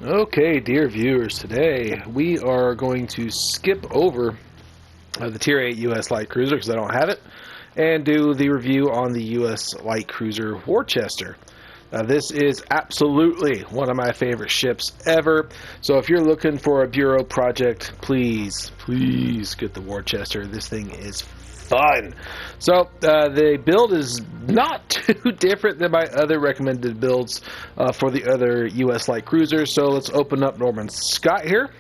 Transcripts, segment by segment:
Okay, dear viewers, today we are going to skip over the Tier 8 U.S. Light Cruiser because I don't have it, and do the review on the U.S. Light Cruiser Worcester. This is absolutely one of my favorite ships ever, so if you're looking for a Bureau project, please get the Worcester. This thing is fun. So the build is not too different than my other recommended builds for the other U.S. Light Cruisers. So let's open up Norman Scott here.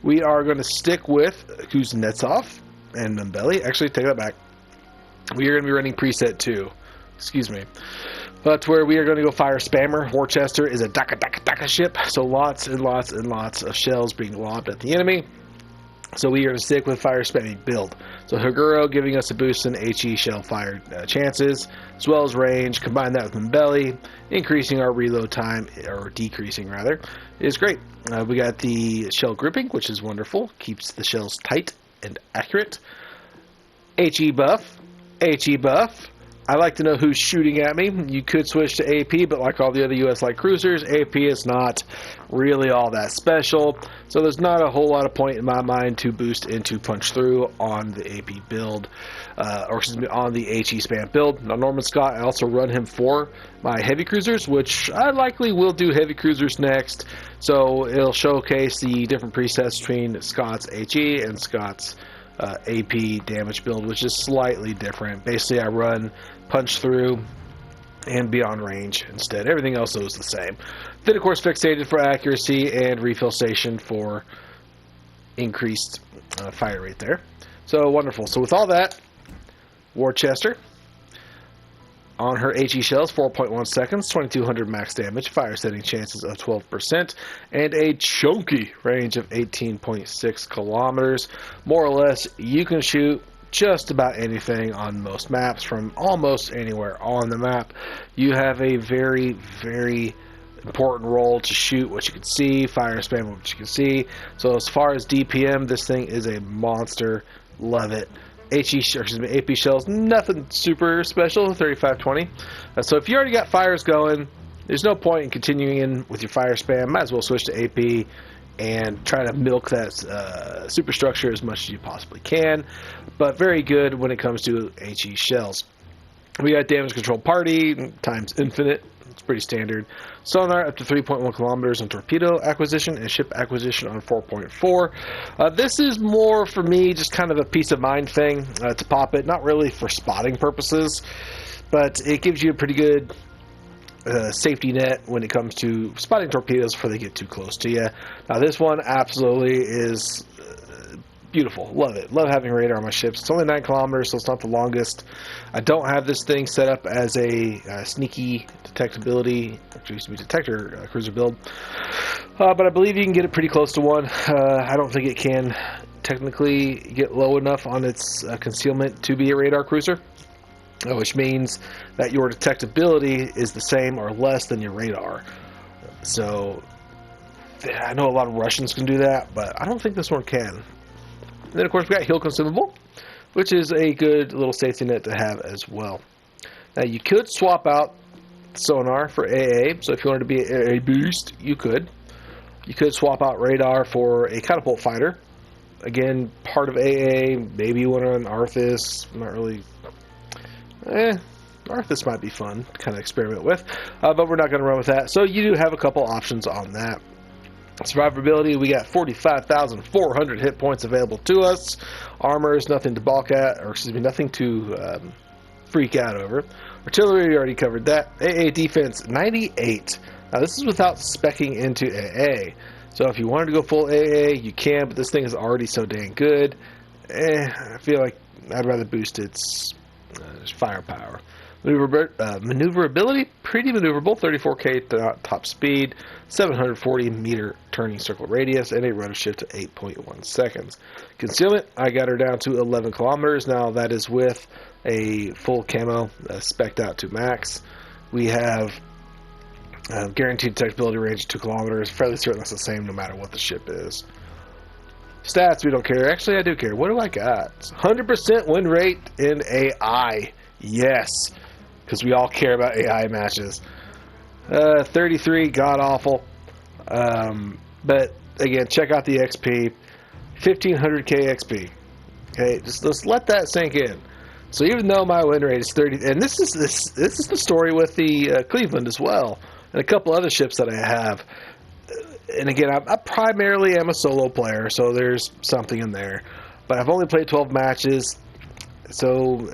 We are going to stick with Kuznetsov and Membelli. Actually, take that back. We are going to be running preset 2. Excuse me. But where we are going to go fire spammer. Worcester is a daka ship, so lots and lots and lots of shells being lobbed at the enemy. So we are going to stick with fire spamming build. So Haguro giving us a boost in HE shell fire chances, as well as range. Combine that with Membelli, increasing our reload time, or decreasing rather, is great. We got the shell grouping, which is wonderful. Keeps the shells tight and accurate. HE buff. HE buff. I like to know who's shooting at me. You could switch to AP, but like all the other U.S. Light Cruisers, AP is not really all that special. So there's not a whole lot of point in my mind to boost into punch through on the AP build, or excuse me, on the HE spam build. Now Norman Scott, I also run him for my heavy cruisers, which I likely will do heavy cruisers next. So it'll showcase the different presets between Scott's HE and Scott's AP damage build, which is slightly different. Basically, I run punch through and beyond range instead. Everything else is the same. Then, of course, fixated for accuracy and refill station for increased fire rate there. So wonderful. So with all that, Worcester on her HE shells, 4.1 seconds, 2200 max damage, fire setting chances of 12%, and a chunky range of 18.6 kilometers. More or less, you can shoot just about anything on most maps from almost anywhere on the map. You have a very, very important role to shoot what you can see, fire spam what you can see. So as far as DPM, this thing is a monster. Love it. AP shells, nothing super special, 3520. So if you already got fires going, there's no point in continuing in with your fire spam. Might as well switch to AP and try to milk that superstructure as much as you possibly can. But very good when it comes to HE shells. We got damage control party times infinite. It's pretty standard. Sonar up to 3.1 kilometers on torpedo acquisition and ship acquisition on 4.4. This is more for me just kind of a peace of mind thing to pop it, not really for spotting purposes, but it gives you a pretty good safety net when it comes to spotting torpedoes before they get too close to you. Now this one absolutely is beautiful. Love it. Love having radar on my ships. It's only 9 kilometers, so it's not the longest. I don't have this thing set up as a sneaky detectability, detector cruiser build, but I believe you can get it pretty close to one. I don't think it can technically get low enough on its concealment to be a radar cruiser, which means that your detectability is the same or less than your radar. So I know a lot of Russians can do that, but I don't think this one can. And then, of course, we got Heal Consumable, which is a good little safety net to have as well. Now, you could swap out sonar for AA, so if you wanted to be a boost, you could. You could swap out radar for a catapult fighter. Again, part of AA, maybe you want to run Arthas. Not really. Arthas might be fun to kind of experiment with, but we're not going to run with that. So you do have a couple options on that. Survivability, we got 45,400 hit points available to us. Armor is nothing to balk at, or excuse me, nothing to freak out over. Artillery, we already covered that. AA defense, 98. Now this is without speccing into AA. So if you wanted to go full AA, you can, but this thing is already so dang good. I feel like I'd rather boost its firepower. Maneuverability, pretty maneuverable, 34k top speed, 740 meter turning circle radius, and a rudder shift to 8.1 seconds. Concealment, I got her down to 11 kilometers. Now that is with a full camo spec'd out to max. We have guaranteed detectability range of 2 kilometers. Fairly certain that's the same no matter what the ship is. Stats, we don't care. Actually, I do care. What do I got? 100% win rate in AI. Yes. Because we all care about AI matches. 33, god awful. But again, check out the XP, 1500k XP. Okay, just let that sink in. So even though my win rate is 30, and this is the story with the Cleveland as well, and a couple other ships that I have. And again, I primarily am a solo player, so there's something in there. But I've only played 12 matches, so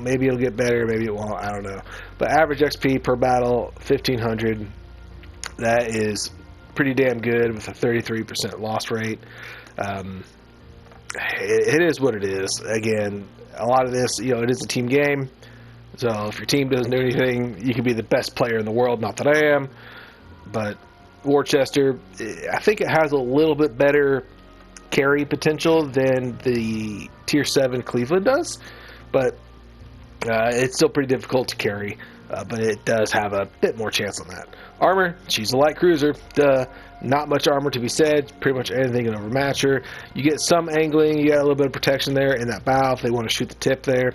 maybe it'll get better, maybe it won't. I don't know. But average XP per battle, 1500. That is pretty damn good with a 33% loss rate. It is what it is. Again, a lot of this, it is a team game. So if your team doesn't do anything, you can be the best player in the world. Not that I am, but Worcester, I think it has a little bit better carry potential than the Tier VII Cleveland does, but it's still pretty difficult to carry, but it does have a bit more chance on that. Armor, she's a light cruiser. Not much armor to be said. Pretty much anything can overmatch her. You get some angling. You got a little bit of protection there in that bow if they want to shoot the tip there.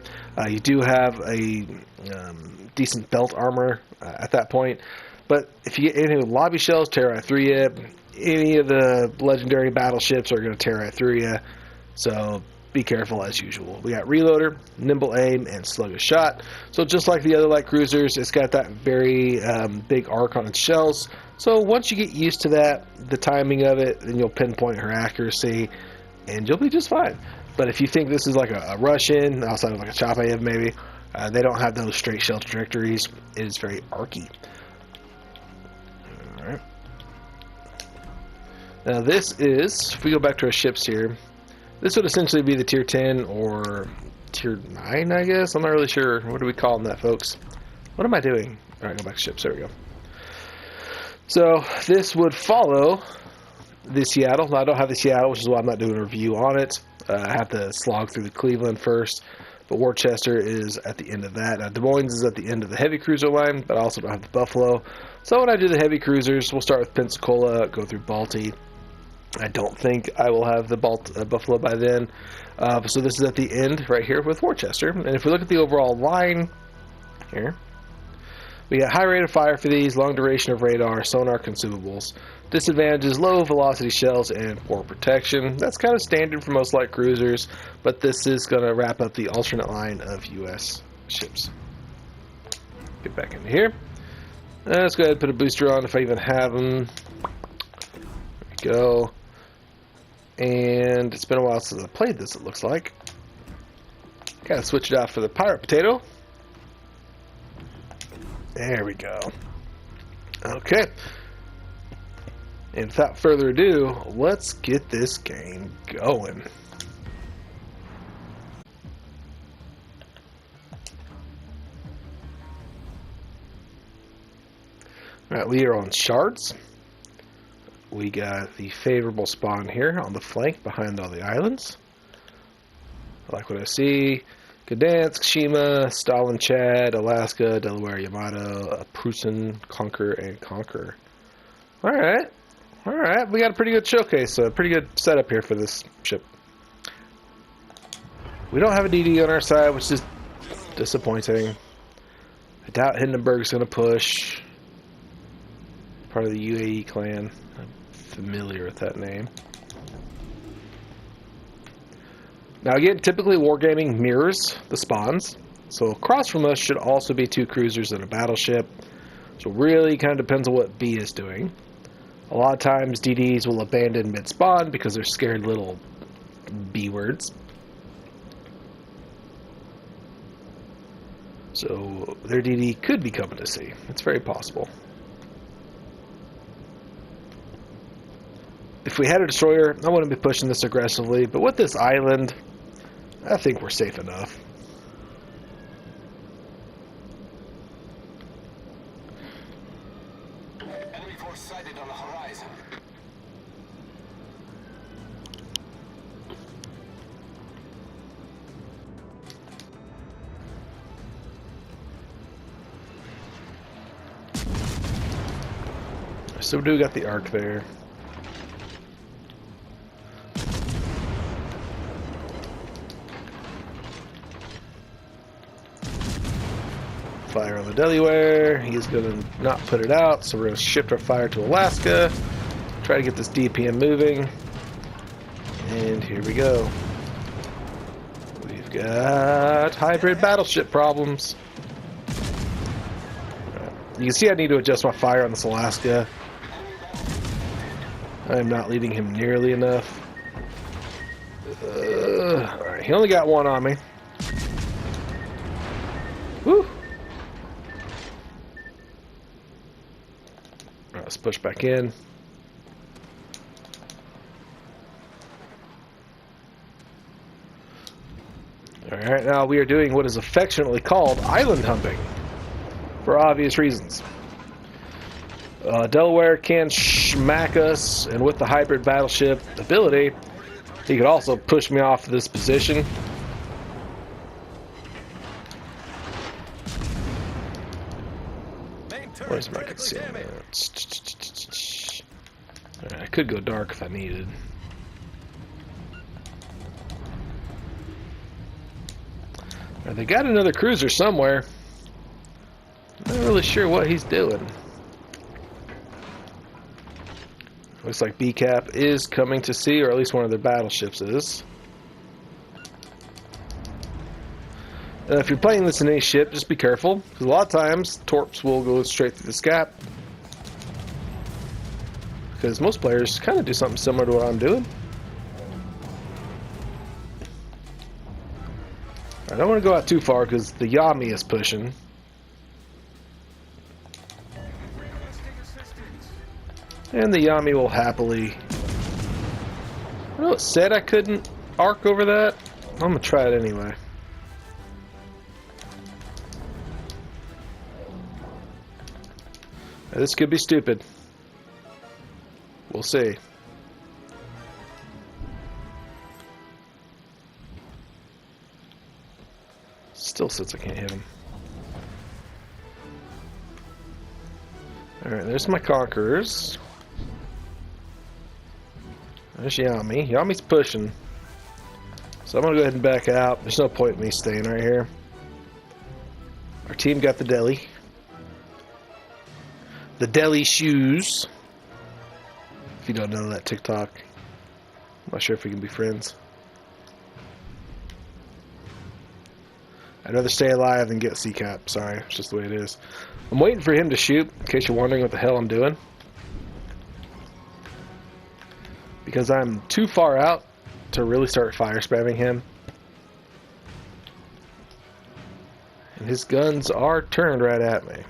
You do have a decent belt armor at that point. But if you get anything with lobby shells, tear right through you. Any of the legendary battleships are going to tear right through you. So be careful as usual. We got reloader, nimble aim, and sluggish shot. So just like the other light cruisers, it's got that very big arc on its shells. So once you get used to that, the timing of it, then you'll pinpoint her accuracy, and you'll be just fine. But if you think this is like a Russian, outside of like a Chapayev maybe, they don't have those straight shell trajectories. It is very arcy. Alright. Now this is, if we go back to our ships here, this would essentially be the Tier 10 or Tier 9, I guess. I'm not really sure. What do we call them that, folks? What am I doing? Alright, go back to ships. There we go. So this would follow the Seattle. Now, I don't have the Seattle, which is why I'm not doing a review on it. I have to slog through the Cleveland first. But Worcester is at the end of that. Now, Des Moines is at the end of the heavy cruiser line, but I also don't have the Buffalo. So when I do the heavy cruisers, we'll start with Pensacola, go through Balti. I don't think I will have the Buffalo by then. So this is at the end right here with Worcester. And if we look at the overall line here, we got high rate of fire for these, long duration of radar, sonar, consumables. Disadvantages, low velocity shells, and poor protection. That's kind of standard for most light cruisers, but this is going to wrap up the alternate line of U.S. ships. Get back into here. Let's go ahead and put a booster on if I even have them. There we go. And it's been a while since I played this, it looks like. Gotta switch it out for the pirate potato. There we go. Okay. And without further ado, let's get this game going. Alright, we are on shards. We got the favorable spawn here on the flank behind all the islands. I like what I see. Gdansk, Shima, Stalinchad, Alaska, Delaware, Yamato, Prusen, Conquer, and Conquer. Alright. Alright, we got a pretty good showcase, a pretty good setup here for this ship. We don't have a DD on our side, which is disappointing. I doubt Hindenburg's going to push. Part of the UAE clan. I'm familiar with that name. Now again, typically Wargaming mirrors the spawns. So across from us should also be two cruisers and a battleship. So really kind of depends on what B is doing. A lot of times DDs will abandon mid-spawn because they're scared little B words. So their DD could be coming to C. It's very possible. If we had a destroyer, I wouldn't be pushing this aggressively, but with this island, I think we're safe enough. Enemy force sighted on the horizon. So we do got the arc there. fire on the Delaware. He's going to not put it out, so we're going to shift our fire to Alaska. Try to get this DPM moving. And here we go. We've got hybrid battleship problems. You can see I need to adjust my fire on this Alaska. I'm not leading him nearly enough. Alright, he only got one on me. Woo! Alright, let's push back in. Alright, now we are doing what is affectionately called island humping. For obvious reasons. Delaware can smack us, and with the hybrid battleship ability, he could also push me off this position. Where's my concealment? Alright, I could go dark if I needed. Alright, they got another cruiser somewhere. Not really sure what he's doing. Looks like BCAP is coming to sea, or at least one of their battleships is. If you're playing this in any ship, just be careful, because a lot of times torps will go straight through this gap. Because most players kind of do something similar to what I'm doing. I don't want to go out too far because the Yami is pushing. And the Yami will happily... I know it said I couldn't arc over that. I'm going to try it anyway. Now, this could be stupid. We'll see. Still sits I can't hit him. Alright, there's my Conquerors. There's Yami. Yami's pushing. So I'm going to go ahead and back out. There's no point in me staying right here. Our team got the deli. The deli shoes. If you don't know that TikTok. I'm not sure if we can be friends. I'd rather stay alive than get C-cap. Sorry, it's just the way it is. I'm waiting for him to shoot, in case you're wondering what the hell I'm doing. Because I'm too far out to really start fire spamming him. And his guns are turned right at me.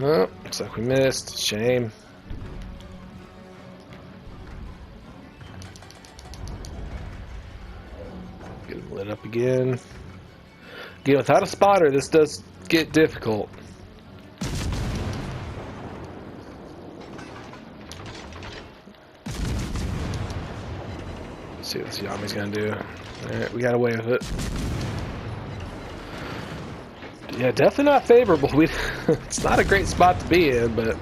Oh, looks like we missed. Shame. Get him lit up again. Again, without a spotter, this does get difficult. Let's see what this Yami's gonna do. Alright, we got away with it. Yeah, definitely not favorable. It's not a great spot to be in, but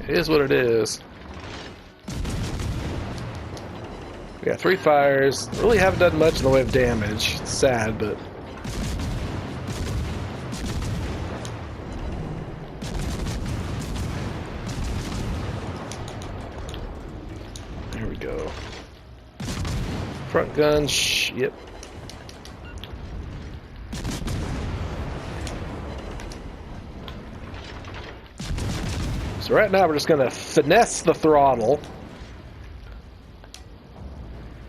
it is what it is. We got 3 fires. Really haven't done much in the way of damage. It's sad, but... There we go. Front guns, yep. So right now we're just going to finesse the throttle.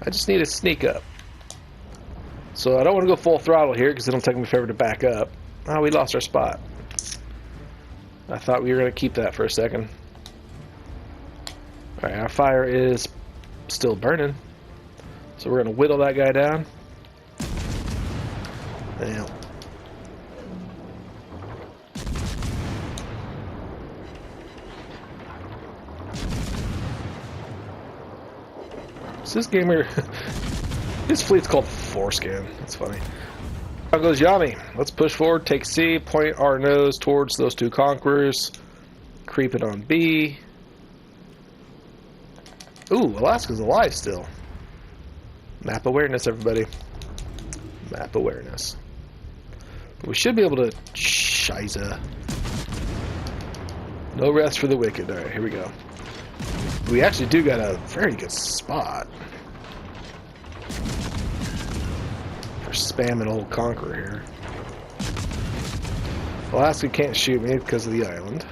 I just need to sneak up. So I don't want to go full throttle here because it'll take me forever to back up. Oh, we lost our spot. I thought we were going to keep that for a second. Alright, our fire is still burning. So we're going to whittle that guy down. Now. This gamer, his fleet's called Foreskin. That's funny. Now goes Yami. Let's push forward, take C, point our nose towards those 2 Conquerors, creep it on B. Ooh, Alaska's alive still. Map awareness, everybody. Map awareness. We should be able to... Shiza. No rest for the wicked. Alright, here we go. We actually do got a very good spot for spamming old Conqueror here. Alaska can't shoot me because of the island.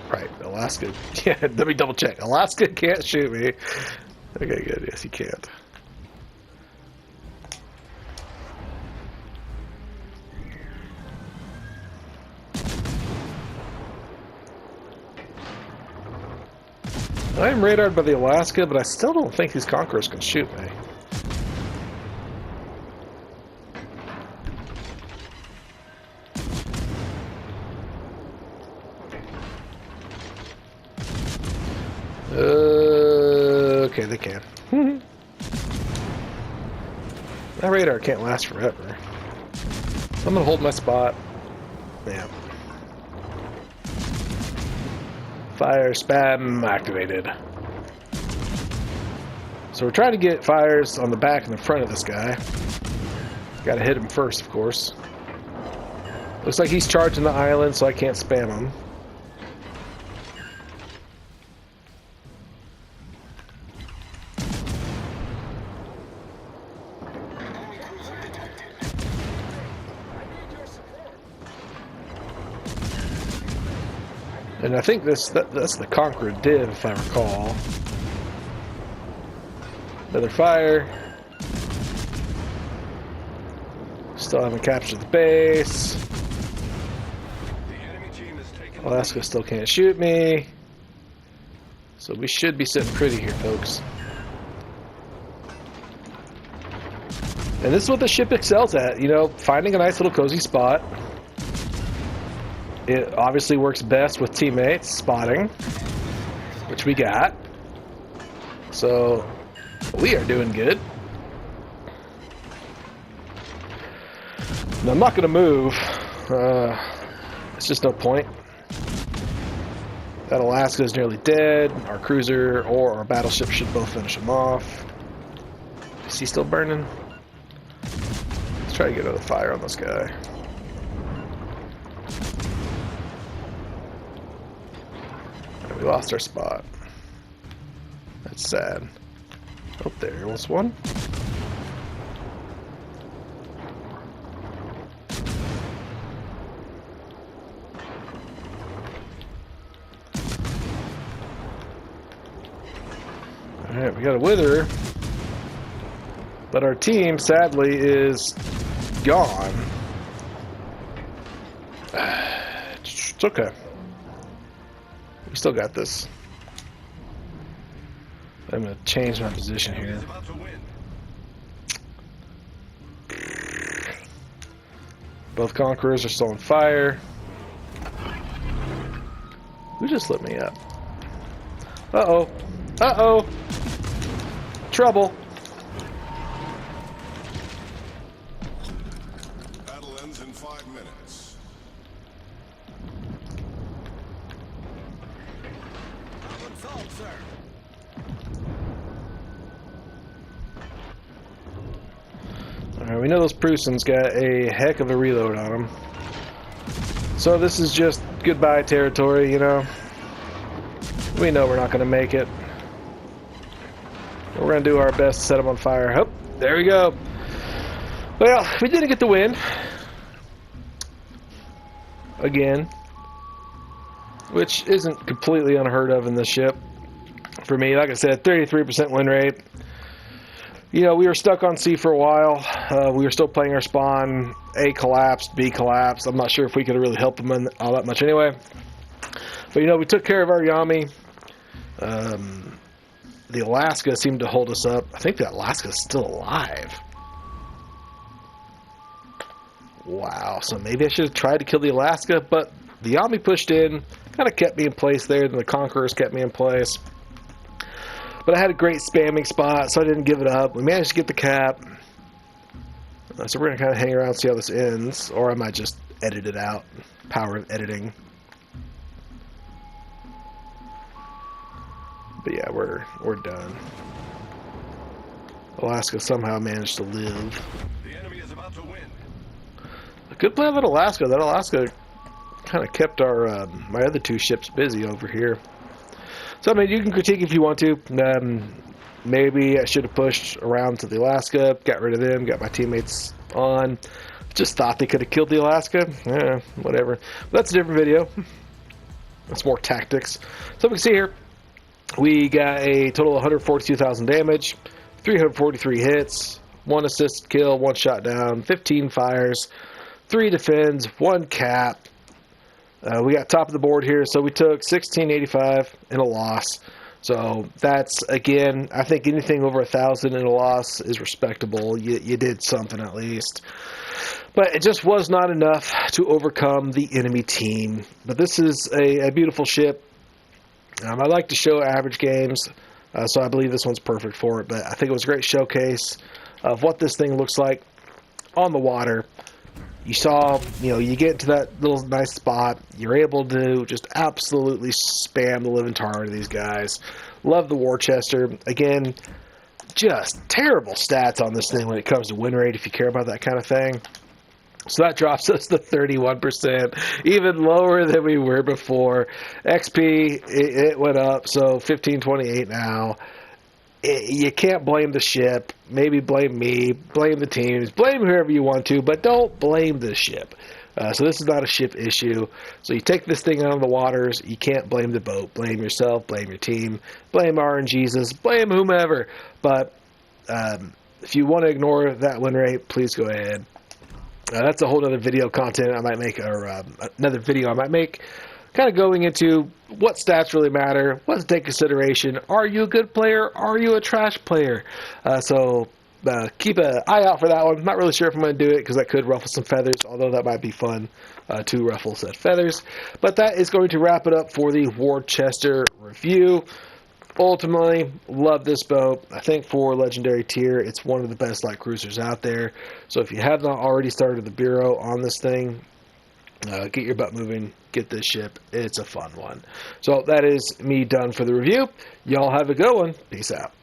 Right, Alaska... Yeah, let me double check. Alaska can't shoot me. Okay, good. Yes, he can't. I am radared by the Alaska, but I still don't think these Conquerors can shoot me. Okay, they can. That radar can't last forever. So I'm gonna hold my spot. Yeah. Fire spam activated. So we're trying to get fires on the back and the front of this guy. Gotta hit him first, of course. Looks like he's charging the island, so I can't spam him. And I think that's the Conqueror div, if I recall. Another fire. Still haven't captured the base. Alaska still can't shoot me. So we should be sitting pretty here, folks. And this is what the ship excels at, you know, finding a nice little cozy spot. It obviously works best with teammates, spotting, which we got. So, we are doing good. Now, I'm not going to move. It's just no point. That Alaska is nearly dead. Our cruiser or our battleship should both finish him off. Is he still burning? Let's try to get another fire on this guy. We lost our spot. That's sad. Oh, there was one. Alright, we got a wither. But our team, sadly, is gone. It's okay. We still got this. I'm going to change my position here. Both Conquerors are still on fire. Who just lit me up? Uh-oh. Uh-oh. Trouble. Battle ends in 5 minutes. Good solved, sir. Alright, we know those Prusans got a heck of a reload on them. So this is just goodbye territory, you know. We know we're not going to make it. We're going to do our best to set them on fire. Oh, there we go. Well, we didn't get the win. Again. Which isn't completely unheard of in this ship. For me, like I said, 33% win rate. You know, we were stuck on C for a while. We were still playing our spawn. A collapsed, B collapsed. I'm not sure if we could really help them all that much anyway. But, you know, we took care of our Yami. The Alaska seemed to hold us up. I think the Alaska is still alive. Wow. So maybe I should have tried to kill the Alaska, but the Yami pushed in, kind of kept me in place there, and the Conquerors kept me in place. But I had a great spamming spot, so I didn't give it up. We managed to get the cap. So we're going to kind of hang around and see how this ends, or I might just edit it out. Power of editing. But yeah, we're done. Alaska somehow managed to live. The enemy is about to win. A good play with Alaska. That Alaska kind of kept our my other two ships busy over here. So I mean, you can critique if you want to. Maybe I should have pushed around to the Alaska, got rid of them, got my teammates on. Just thought they could have killed the Alaska. Yeah, whatever. But that's a different video. That's more tactics. So we can see here, we got a total of 142,000 damage, 343 hits, 1 assist kill, 1 shot down, 15 fires, 3 defends, 1 cap. We got top of the board here, so we took 1685 in a loss. So that's, again, I think anything over 1,000 in a loss is respectable. You did something at least. But it just was not enough to overcome the enemy team. But this is a beautiful ship. I like to show average games, so I believe this one's perfect for it. But I think it was a great showcase of what this thing looks like on the water. You saw, you get to that little nice spot. You're able to just absolutely spam the living tar out of these guys. Love the Worcester. Again, just terrible stats on this thing when it comes to win rate, if you care about that kind of thing. So that drops us to 31%, even lower than we were before. XP, it went up, so 1528 now. You can't blame the ship. Maybe blame me, blame the teams, blame whoever you want to, but don't blame the ship. So this is not a ship issue. So you take this thing out of the waters, you can't blame the boat. Blame yourself, blame your team, blame RNGesus, blame whomever. But if you want to ignore that win rate, please go ahead. That's a whole other video content I might make, or another video I might make, kind of going into what stats really matter, what to take consideration. Are you a good player? Are you a trash player? So keep an eye out for that one. Not really sure if I'm going to do it because that could ruffle some feathers, although that might be fun to ruffle said feathers. But that is going to wrap it up for the Worcester review. Ultimately, love this boat. I think for legendary tier, it's one of the best light cruisers out there. So if you have not already started the bureau on this thing, get your butt moving, get this ship. It's a fun one. So that is me done for the review. Y'all have a good one. Peace out.